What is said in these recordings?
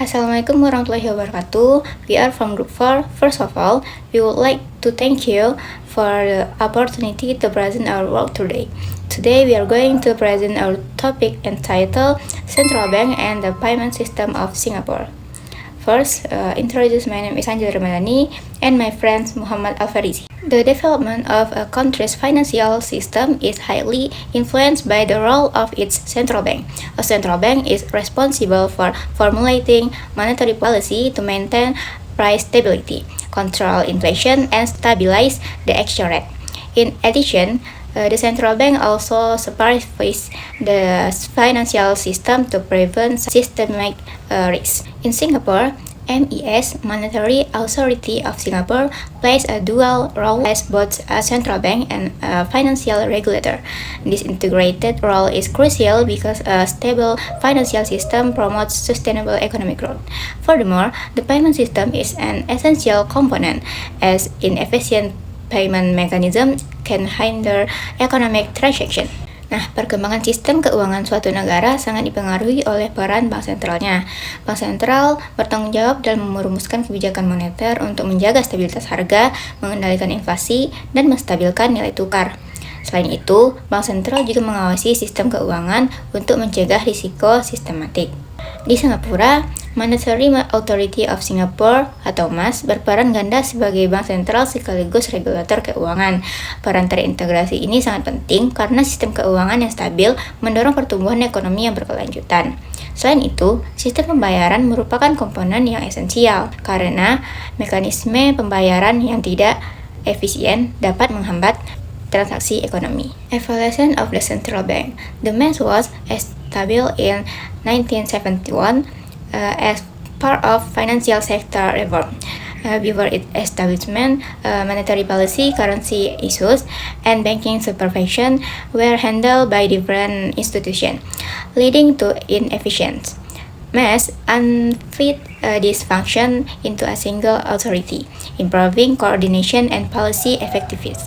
Assalamualaikum warahmatullahi wabarakatuh. We are from Group 4. First of all, we would like to thank you for the opportunity to present our work today. Today, we are going to present our topic entitled Central Bank and the Payment System of Singapore. First, introduce my name is Anjali Ramadhani and my friend Muhammad Al-Farizi. The development of a country's financial system is highly influenced by the role of its central bank. A central bank is responsible for formulating monetary policy to maintain price stability, control inflation, and stabilize the exchange rate. In addition, the central bank also supervises the financial system to prevent systemic risk. In Singapore, MAS, Monetary Authority of Singapore, plays a dual role as both a central bank and a financial regulator. This integrated role is crucial because a stable financial system promotes sustainable economic growth. Furthermore, the payment system is an essential component, as inefficient payment mechanism can hinder economic transaction. Nah, perkembangan sistem keuangan suatu negara sangat dipengaruhi oleh peran bank sentralnya. Bank sentral bertanggung jawab dalam merumuskan kebijakan moneter untuk menjaga stabilitas harga, mengendalikan inflasi, dan menstabilkan nilai tukar. Selain itu, bank sentral juga mengawasi sistem keuangan untuk mencegah risiko sistematik. Di Singapura, Monetary Authority of Singapore atau MAS berperan ganda sebagai bank sentral sekaligus regulator keuangan. Peran terintegrasi ini sangat penting karena sistem keuangan yang stabil mendorong pertumbuhan ekonomi yang berkelanjutan. Selain itu, sistem pembayaran merupakan komponen yang esensial karena mekanisme pembayaran yang tidak efisien dapat menghambat transaksi ekonomi. Evaluation of the Central Bank. The MAS was established in 1971 as part of financial sector reform. Before its establishment, monetary policy, currency issues, and banking supervision were handled by different institutions, leading to inefficiency. MAS unfit this function into a single authority, improving coordination and policy effectiveness.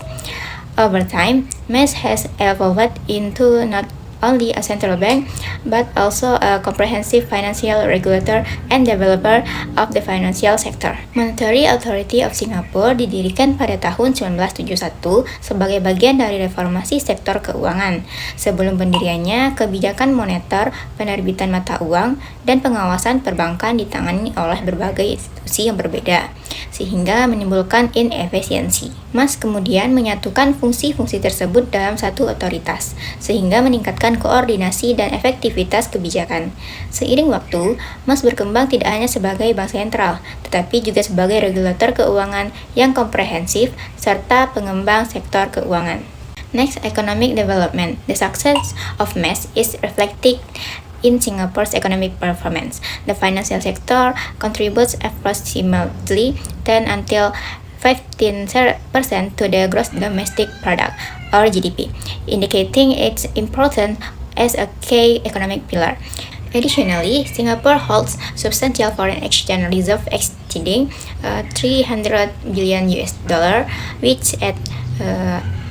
Over time, MAS has evolved into not only a central bank, but also a comprehensive financial regulator and developer of the financial sector. Monetary Authority of Singapore didirikan pada tahun 1971 sebagai bagian dari reformasi sektor keuangan. Sebelum pendiriannya, kebijakan moneter, penerbitan mata uang, dan pengawasan perbankan ditangani oleh berbagai institusi yang berbeda, sehingga menimbulkan inefisiensi. MAS kemudian menyatukan fungsi-fungsi tersebut dalam satu otoritas, sehingga meningkatkan koordinasi dan efektivitas kebijakan. Seiring waktu, MAS berkembang tidak hanya sebagai bank sentral, tetapi juga sebagai regulator keuangan yang komprehensif serta pengembang sektor keuangan. Next, economic development. The success of MAS is reflected in Singapore's economic performance. The financial sector contributes approximately 10 until 15% to the gross domestic product, or GDP, indicating its importance as a key economic pillar. Additionally, Singapore holds substantial foreign exchange reserve exceeding $300 billion, which acts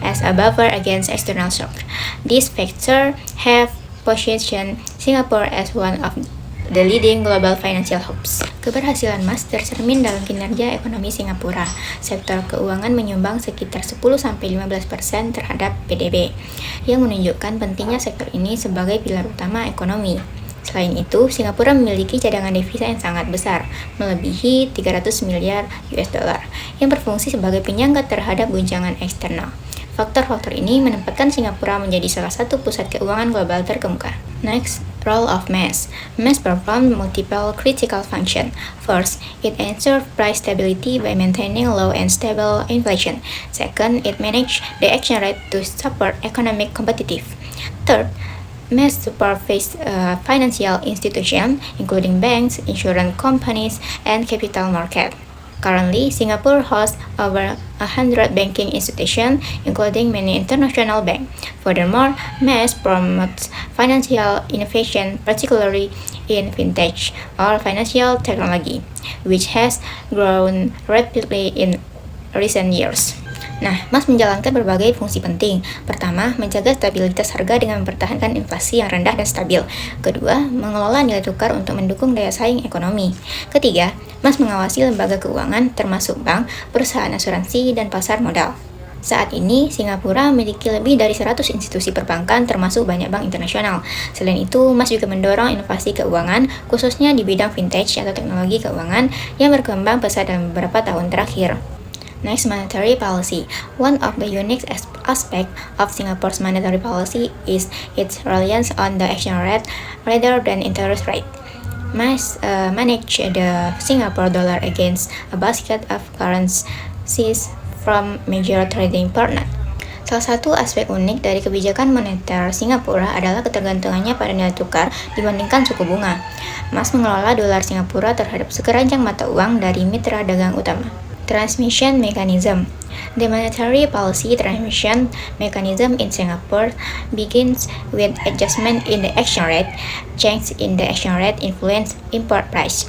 as a buffer against external shock. These factors have positioned Singapore as one of the leading global financial hubs. Keberhasilan MAS tercermin dalam kinerja ekonomi Singapura. Sektor keuangan menyumbang sekitar 10-15% terhadap PDB, yang menunjukkan pentingnya sektor ini sebagai pilar utama ekonomi. Selain itu, Singapura memiliki cadangan devisa yang sangat besar, melebihi 300 miliar US dollar, yang berfungsi sebagai penyangga terhadap guncangan eksternal. Faktor-faktor ini menempatkan Singapura menjadi salah satu pusat keuangan global terkemuka. Next, role of MAS. MAS performs multiple critical functions. First, it ensures price stability by maintaining low and stable inflation. Second, it manages the exchange rate to support economic competitiveness. Third, MAS supervises financial institutions, including banks, insurance companies, and capital market. Currently, Singapore hosts over 100 banking institutions, including many international banks. Furthermore, MAS promotes financial innovation, particularly in fintech or financial technology, which has grown rapidly in recent years. Nah, Mas menjalankan berbagai fungsi penting. Pertama, menjaga stabilitas harga dengan mempertahankan inflasi yang rendah dan stabil. Kedua, mengelola nilai tukar untuk mendukung daya saing ekonomi. Ketiga, Mas mengawasi lembaga keuangan termasuk bank, perusahaan asuransi, dan pasar modal. Saat ini, Singapura memiliki lebih dari 100 institusi perbankan termasuk banyak bank internasional. Selain itu, Mas juga mendorong inovasi keuangan, khususnya di bidang vintage atau teknologi keuangan yang berkembang pesat dalam beberapa tahun terakhir. Next, monetary policy. One of the unique aspects of Singapore's monetary policy is its reliance on the exchange rate rather than interest rate. Mas manage the Singapore dollar against a basket of currencies from major trading partner. Salah satu aspek unik dari kebijakan moneter Singapura adalah ketergantungannya pada nilai tukar dibandingkan suku bunga. Mas mengelola dolar Singapura terhadap sekeranjang mata uang dari mitra dagang utama. Transmission mechanism. The monetary policy transmission mechanism in Singapore begins with adjustment in the exchange rate. Change in the exchange rate influence import price.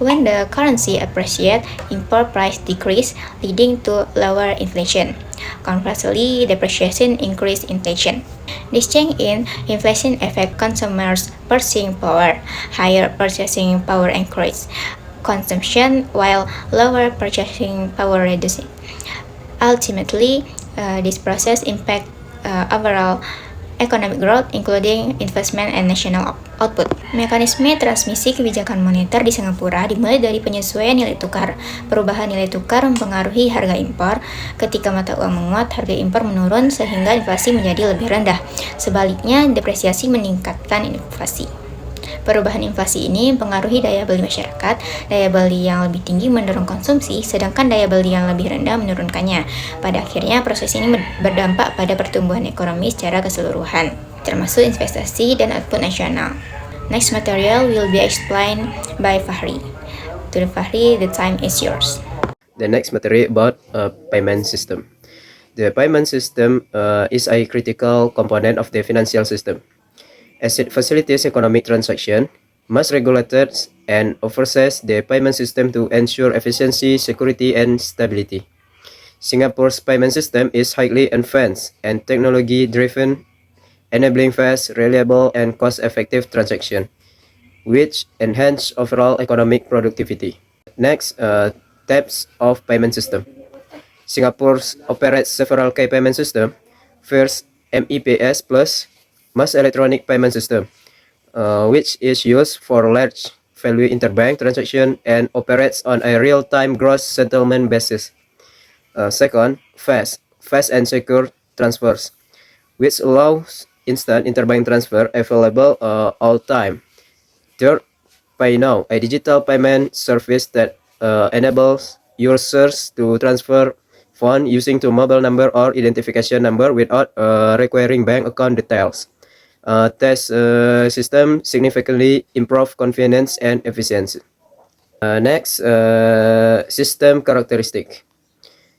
When the currency appreciates, import price decrease, leading to lower inflation. Conversely, depreciation increase inflation. This change in inflation affect consumers' purchasing power. Higher purchasing power increase consumption, while lower purchasing power reducing. Ultimately, this process impact overall economic growth, including investment and national output. Mekanisme transmisi kebijakan moneter di Singapura dimulai dari penyesuaian nilai tukar. Perubahan nilai tukar mempengaruhi harga impor. Ketika mata uang menguat, harga impor menurun sehingga inflasi menjadi lebih rendah. Sebaliknya, depresiasi meningkatkan inflasi. Perubahan inflasi ini mempengaruhi daya beli masyarakat. Daya beli yang lebih tinggi mendorong konsumsi, sedangkan daya beli yang lebih rendah menurunkannya. Pada akhirnya, proses ini berdampak pada pertumbuhan ekonomi secara keseluruhan, termasuk investasi dan output nasional. Next material will be explained by Fahri. To Fahri, the time is yours. The next material about payment system. The payment system is a critical component of the financial system, as it facilitates economic transaction. Must regulators and oversees the payment system to ensure efficiency, security, and stability. Singapore's payment system is highly advanced and technology-driven, enabling fast, reliable, and cost-effective transaction, which enhance overall economic productivity. Next, types of payment system. Singapore operates several key payment system. First, MEPS Plus, Mass Electronic Payment System, which is used for large value interbank transaction and operates on a real-time gross settlement basis. Second, fast and secure transfers, which allows instant interbank transfer available all time. Third, Pay Now, a digital payment service that enables users to transfer funds using to mobile number or identification number without requiring bank account details. Test system significantly improve convenience and efficiency. Next, system characteristic.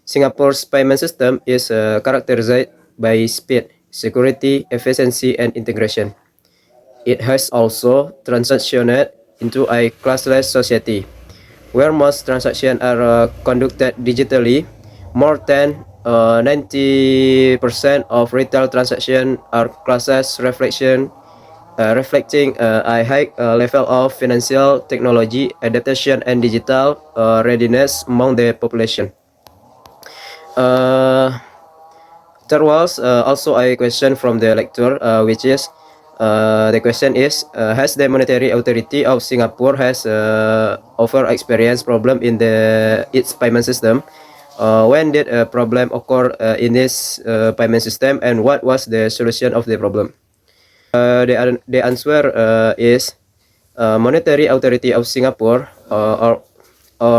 Singapore's payment system is characterized by speed, security, efficiency, and integration. It has also transitioned into a classless society, where most transactions are conducted digitally. More than 90% of retail transactions are classless, reflecting a high level of financial technology adaptation and digital readiness among the population. There was also a question from the lecturer, which is the question is, has the Monetary Authority of Singapore has over experience problem in its payment system? When did a problem occur in this payment system, and what was the solution of the problem? The answer is Monetary Authority of Singapore, or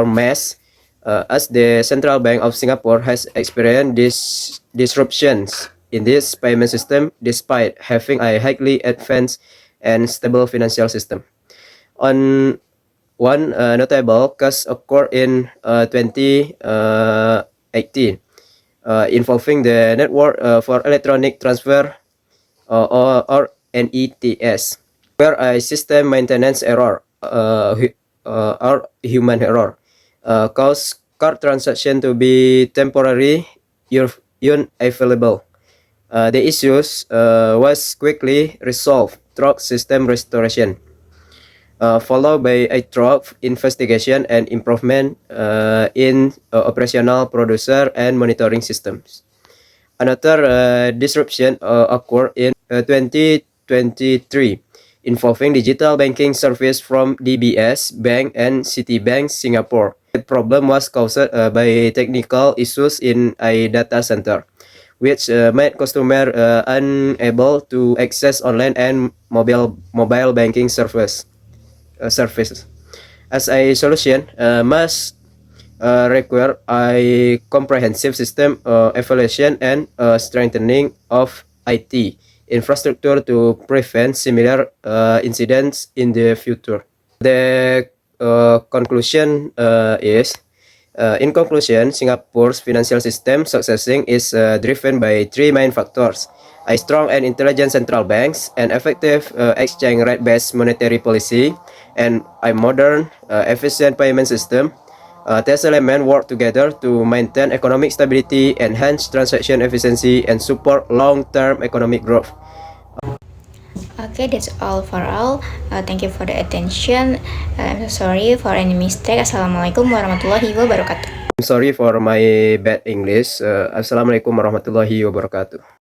MAS, as the Central Bank of Singapore has experienced disruptions in this payment system despite having a highly advanced and stable financial system. On one notable case occurred in 2018, involving the network for electronic transfer, or NETS, where a system maintenance error or human error caused card transaction to be temporarily unavailable. The issues was quickly resolved through system restoration, followed by a thorough investigation and improvement in operational producer and monitoring systems. Another disruption occurred in 2023 involving digital banking service from DBS Bank and Citibank Singapore. The problem was caused by technical issues in a data center, which made customers unable to access online and mobile banking services. As a solution, must require a comprehensive system evaluation and strengthening of IT infrastructure to prevent similar incidents in the future. The conclusion is, in conclusion, Singapore's financial system successing is driven by three main factors: a strong and intelligent central banks, an effective exchange rate-based monetary policy, and a modern, efficient payment system. These elements work together to maintain economic stability, enhance transaction efficiency, and support long-term economic growth. Okay, that's all for all. Thank you for the attention. I'm so sorry for any mistake. Assalamualaikum warahmatullahi wabarakatuh. I'm sorry for my bad English. Assalamualaikum warahmatullahi wabarakatuh.